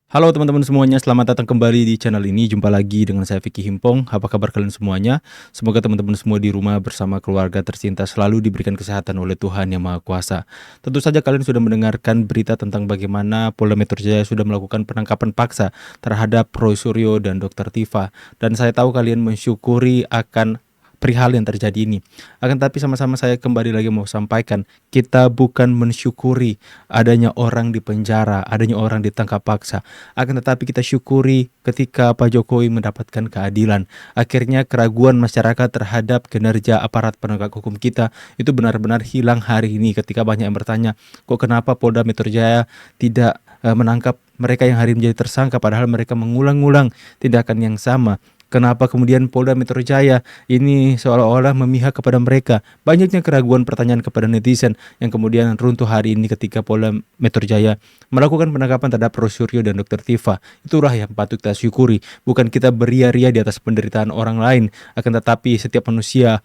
Halo teman-teman semuanya, selamat datang kembali di channel ini. Jumpa lagi dengan saya Vicky Himpong. Apa kabar kalian semuanya? Semoga teman-teman semua di rumah bersama keluarga tercinta selalu diberikan kesehatan oleh Tuhan Yang Maha Kuasa. Tentu saja kalian sudah mendengarkan berita tentang bagaimana Polda Metro Jaya sudah melakukan penangkapan paksa terhadap Roy Suryo dan Dr. Tifa. Dan saya tahu kalian mensyukuri akan perihal yang terjadi ini. Akan tapi sama-sama saya kembali lagi mau sampaikan, kita bukan mensyukuri adanya orang di penjara, adanya orang ditangkap paksa. Akan tetapi kita syukuri ketika Pak Jokowi mendapatkan keadilan. Akhirnya keraguan masyarakat terhadap kinerja aparat penegak hukum kita itu benar-benar hilang hari ini ketika banyak yang bertanya, kok kenapa Polda Metro Jaya tidak menangkap mereka yang hari ini menjadi tersangka padahal mereka mengulang-ulang tindakan yang sama. Kenapa kemudian Polda Metro Jaya ini seolah-olah memihak kepada mereka? Banyaknya keraguan pertanyaan kepada netizen yang kemudian runtuh hari ini ketika Polda Metro Jaya melakukan penangkapan terhadap Roy Suryo dan Dr. Tifa. Itulah yang patut kita syukuri. Bukan kita beria-ria di atas penderitaan orang lain, akan tetapi setiap manusia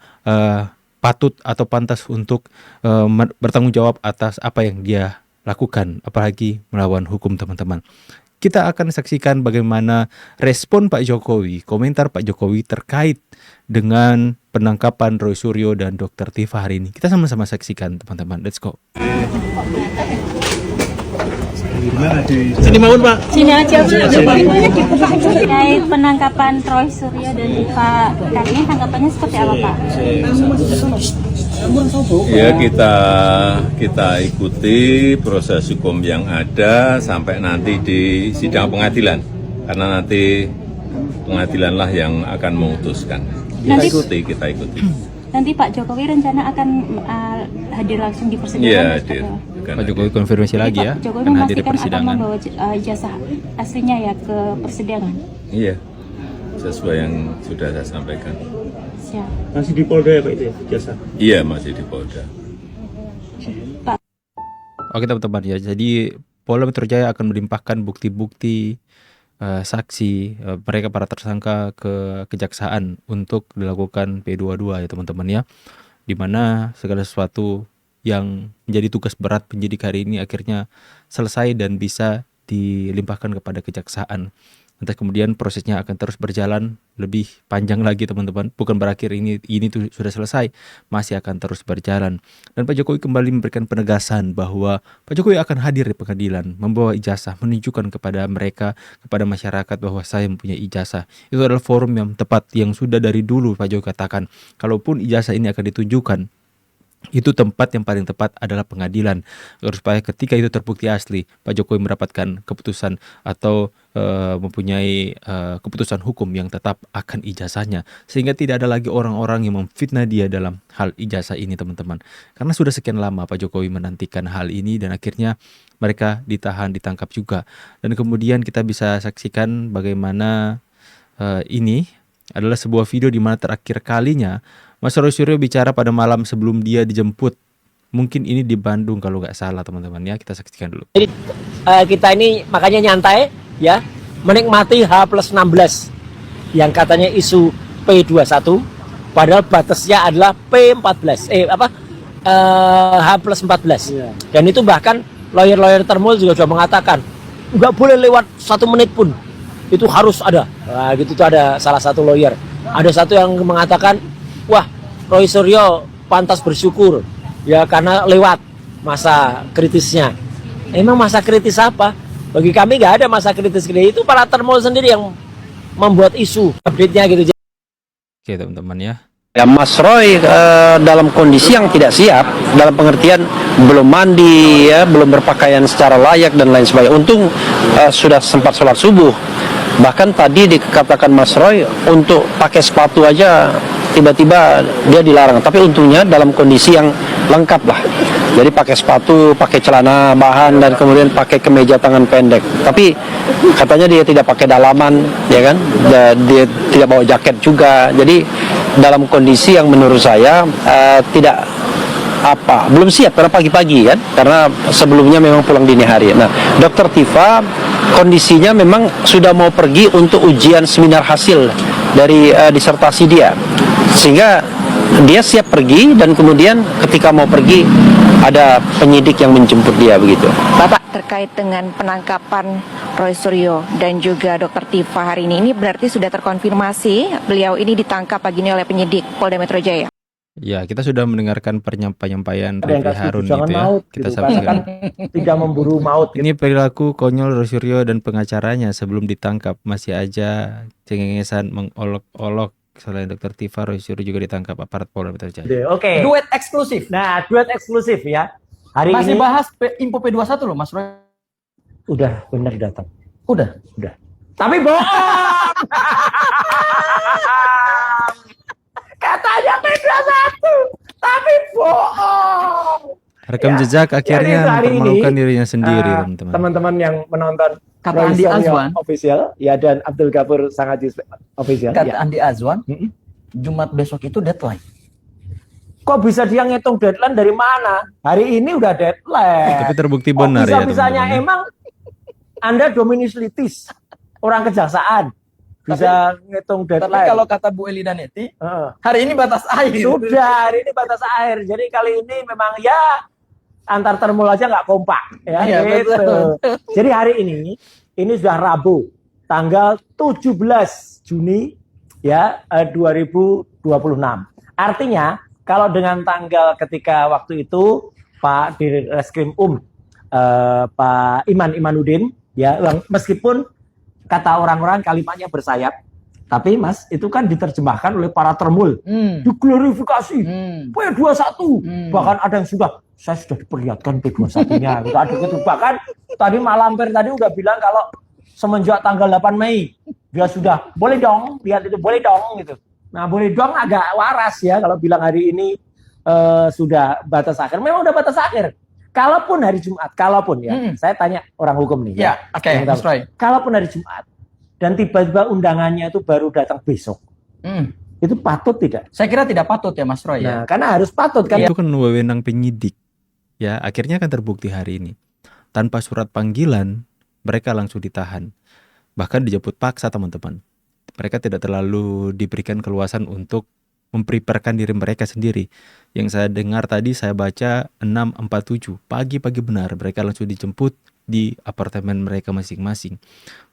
patut atau pantas untuk bertanggung jawab atas apa yang dia lakukan, apalagi melawan hukum, teman-teman. Kita akan saksikan bagaimana respon Pak Jokowi, komentar Pak Jokowi terkait dengan penangkapan Roy Suryo dan Dr. Tifa hari ini. Kita sama-sama saksikan, teman-teman. Let's go. Sini mau Pak. Sini aja Pak. Terkait penangkapan Roy Suryo dan Tifa kali ini, tanggapannya seperti apa Pak? Ya, kita ikuti proses hukum yang ada sampai nanti di sidang pengadilan, karena nanti pengadilanlah yang akan memutuskan. Kita ikuti. Nanti Pak Jokowi rencana akan hadir langsung di persidangan. Iya, hadir. Pak Jokowi konfirmasi lagi ya, Pak Jokowi akan hadir di memastikan akan persidangan. membawa ijazah aslinya ya ke persidangan. Iya, sesuai yang sudah saya sampaikan. Siap. Masih di Polda ya Pak itu ya, jasa? Iya, masih di Polda. Oke teman-teman ya, jadi Polda Metro Jaya akan melimpahkan bukti-bukti saksi mereka para tersangka ke kejaksaan untuk dilakukan P22 ya teman-teman ya, dimana segala sesuatu yang menjadi tugas berat penyidik hari ini akhirnya selesai dan bisa dilimpahkan kepada kejaksaan. Nanti kemudian prosesnya akan terus berjalan lebih panjang lagi teman-teman, bukan berakhir ini tuh sudah selesai, masih akan terus berjalan. Dan Pak Jokowi kembali memberikan penegasan bahwa Pak Jokowi akan hadir di pengadilan, membawa ijazah, menunjukkan kepada mereka, kepada masyarakat bahwa saya mempunyai ijazah. Itu adalah forum yang tepat, yang sudah dari dulu Pak Jokowi katakan, kalaupun ijazah ini akan ditunjukkan, itu tempat yang paling tepat adalah pengadilan, supaya ketika itu terbukti asli, Pak Jokowi mendapatkan keputusan atau mempunyai keputusan hukum yang tetap akan ijazahnya, sehingga tidak ada lagi orang-orang yang memfitnah dia dalam hal ijazah ini teman-teman. Karena sudah sekian lama Pak Jokowi menantikan hal ini dan akhirnya mereka ditangkap juga. Dan kemudian kita bisa saksikan bagaimana ini adalah sebuah video di mana terakhir kalinya Mas Roy Suryo bicara pada malam sebelum dia dijemput. Mungkin ini di Bandung kalau nggak salah teman-teman ya. Kita saksikan dulu. Jadi kita ini makanya nyantai ya, menikmati H+16 yang katanya isu P21, padahal batasnya adalah P14 H+14. Dan itu bahkan lawyer-lawyer termul juga sudah mengatakan nggak boleh lewat 1 menit pun, itu harus ada. Nah, gitu tuh ada salah satu lawyer. Ada satu yang mengatakan, wah, Roy Suryo pantas bersyukur ya karena lewat masa kritisnya. Emang masa kritis apa? Bagi kami nggak ada masa kritis, itu para termul sendiri yang membuat isu update-nya gitu. Oke teman-teman ya. Ya, Mas Roy dalam kondisi yang tidak siap, dalam pengertian belum mandi, ya, belum berpakaian secara layak dan lain sebagainya. Untung sudah sempat sholat subuh. Bahkan tadi dikatakan Mas Roy untuk pakai sepatu aja tiba-tiba dia dilarang. Tapi untungnya dalam kondisi yang lengkap lah. Jadi pakai sepatu, pakai celana bahan dan kemudian pakai kemeja tangan pendek. Tapi katanya dia tidak pakai dalaman, ya kan? Dia tidak bawa jaket juga. Jadi dalam kondisi yang menurut saya belum siap karena pagi-pagi kan, karena sebelumnya memang pulang dini hari. Nah, Dr. Tifa kondisinya memang sudah mau pergi untuk ujian seminar hasil dari disertasi dia, sehingga dia siap pergi dan kemudian ketika mau pergi ada penyidik yang menjemput dia begitu. Bapak, terkait dengan penangkapan Roy Suryo dan juga Dr. Tifa hari ini berarti sudah terkonfirmasi beliau ini ditangkap pagi ini oleh penyidik Polda Metro Jaya. Ya, kita sudah mendengarkan penyampaian Ada yang Refli kasih Harun jangan itu ya. maut Kita gitu, karena kan saksikan. tidak memburu maut gitu. Ini perilaku konyol Roy Suryo dan pengacaranya sebelum ditangkap. Masih aja cengengesan mengolok-olok. Selain Dr. Tifa, Roy Suryo juga ditangkap aparat Polda Metro Jaya. Oke. Duet eksklusif. Nah, duet eksklusif ya. Hari Masih ini bahas info P21 loh Mas Roy. udah benar datang. Udah. Tapi bohong. Katanya P21, tapi bohong. Rekam Ya, jejak jadi akhirnya itu hari mempermalukan ini, dirinya sendiri, teman-teman. Teman-teman yang menonton Kata Roy Andi Suryo Azwan. official ya dan Abdul Ghafur Sangaji official. Kata Ya. Andi Azwan, Mm-mm. Jumat besok itu deadline. Kok bisa dia ngitung deadline dari mana? Hari ini udah deadline. Tapi terbukti Kok benar ya, bisa-bisanya teman-teman. emang Anda Dominus Litis, orang kejaksaan, bisa ngitung Tapi deadline. kalau kata Bu Eli Daneti, Heeh. hari ini batas air. Sudah, hari ini batas akhir. Jadi kali ini memang ya antar termul aja nggak kompak. Ya, Iya, gitu. betul. Jadi hari ini sudah Rabu, tanggal 17 Juni ya 2026. Artinya kalau dengan tanggal ketika waktu itu Pak Dirreskrim Pak Imanudin ya meskipun kata orang-orang kalimatnya bersayap, tapi Mas itu kan diterjemahkan oleh para termul, diglorifikasi. P21, bahkan ada yang saya sudah diperlihatkan P21-nya. Gitu. Ada gitu. Bahkan tadi Mak Lampir tadi udah bilang kalau semenjak tanggal 8 Mei dia sudah boleh dong lihat itu, boleh dong gitu. Nah boleh dong agak waras ya kalau bilang hari ini sudah batas akhir. Memang udah batas akhir. Kalaupun hari Jumat, kalaupun ya, saya tanya orang hukum nih. Ya, oke, Yang tahu. Mas Roy. Kalaupun hari Jumat dan tiba-tiba undangannya itu baru datang besok, itu patut tidak? Saya kira tidak patut ya Mas Roy Nah, ya. karena harus patut kan? Itu kan wewenang penyidik. Ya, akhirnya kan terbukti hari ini. Tanpa surat panggilan, mereka langsung ditahan. Bahkan dijemput paksa, teman-teman. Mereka tidak terlalu diberikan keluasan untuk mempreparekan diri mereka sendiri. Yang saya dengar tadi, saya baca 6.47 pagi-pagi benar mereka langsung dijemput di apartemen mereka masing-masing.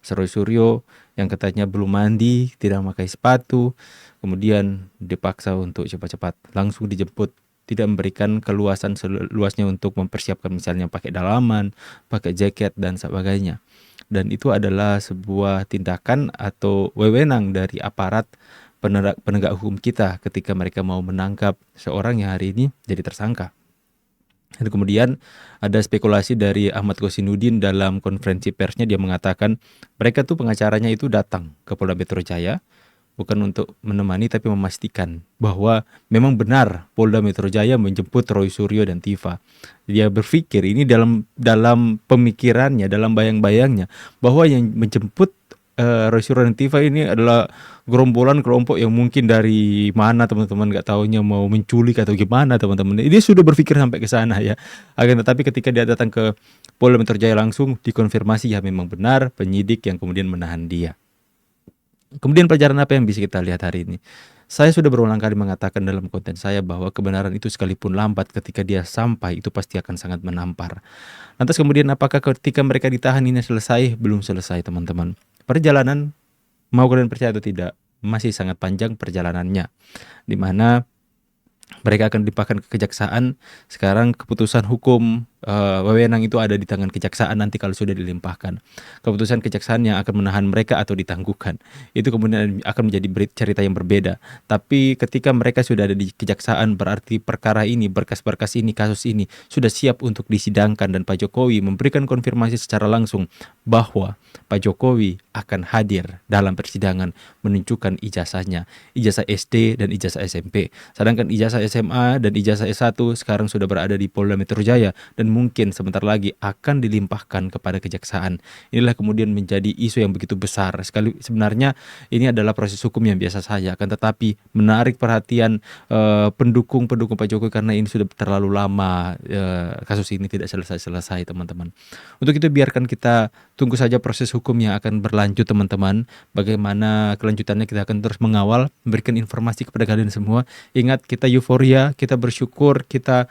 Roy Suryo yang katanya belum mandi, tidak memakai sepatu, kemudian dipaksa untuk cepat-cepat langsung dijemput, tidak memberikan keluasan seluasnya untuk mempersiapkan misalnya pakai dalaman, pakai jaket dan sebagainya. Dan itu adalah sebuah tindakan atau wewenang dari aparat penegak hukum kita ketika mereka mau menangkap seorang yang hari ini jadi tersangka. Dan kemudian ada spekulasi dari Ahmad Kosinudin dalam konferensi persnya, dia mengatakan mereka tuh pengacaranya itu datang ke Polda Metro Jaya bukan untuk menemani tapi memastikan bahwa memang benar Polda Metro Jaya menjemput Roy Suryo dan Tifa. Dia berpikir ini dalam pemikirannya, dalam bayang-bayangnya bahwa yang menjemput Roy Suryo dan Tifa ini adalah gerombolan kelompok yang mungkin dari mana teman-teman, nggak taunya mau menculik atau gimana teman-teman. Dia sudah berpikir sampai ke sana ya. Akan tetapi ketika dia datang ke Polda Metro Jaya langsung dikonfirmasi ya memang benar penyidik yang kemudian menahan dia. Kemudian pelajaran apa yang bisa kita lihat hari ini? Saya sudah berulang kali mengatakan dalam konten saya bahwa kebenaran itu sekalipun lambat ketika dia sampai itu pasti akan sangat menampar. Lantas kemudian apakah ketika mereka ditahan ini selesai? Belum selesai teman-teman. Perjalanan, mau kalian percaya atau tidak, masih sangat panjang perjalanannya. Di mana mereka akan dilimpahkan ke kejaksaan. Sekarang keputusan hukum wewenang itu ada di tangan kejaksaan nanti kalau sudah dilimpahkan. Keputusan kejaksaan yang akan menahan mereka atau ditangguhkan. Itu kemudian akan menjadi cerita yang berbeda. Tapi ketika mereka sudah ada di kejaksaan, berarti perkara ini, berkas-berkas ini, kasus ini sudah siap untuk disidangkan, dan Pak Jokowi memberikan konfirmasi secara langsung bahwa Pak Jokowi akan hadir dalam persidangan menunjukkan ijazahnya, ijazah SD dan ijazah SMP. Sedangkan ijazah SMA dan ijazah S1 sekarang sudah berada di Polda Metro Jaya dan mungkin sebentar lagi akan dilimpahkan kepada kejaksaan. Inilah kemudian menjadi isu yang begitu besar. Sebenarnya ini adalah proses hukum yang biasa saja, akan tetapi menarik perhatian pendukung-pendukung Pak Jokowi karena ini sudah terlalu lama kasus ini tidak selesai-selesai teman-teman. Untuk itu biarkan kita tunggu saja proses hukum yang akan berlanjut teman-teman. Bagaimana kelanjutannya kita akan terus mengawal, memberikan informasi kepada kalian semua. Ingat, kita euforia, kita bersyukur, kita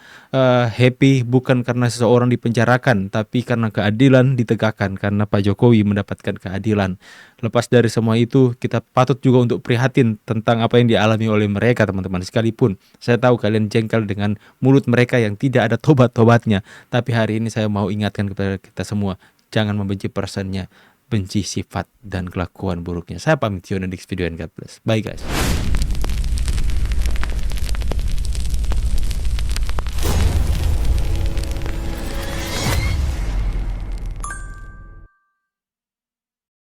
happy bukan karena seseorang dipenjarakan, tapi karena keadilan ditegakkan, karena Pak Jokowi mendapatkan keadilan. Lepas dari semua itu, kita patut juga untuk prihatin tentang apa yang dialami oleh mereka teman-teman. Sekalipun saya tahu kalian jengkel dengan mulut mereka yang tidak ada tobat-tobatnya, tapi hari ini saya mau ingatkan kepada kita semua, jangan membenci personnya, benci sifat dan kelakuan buruknya. Saya pamit, see you in the next video and God bless. Bye guys.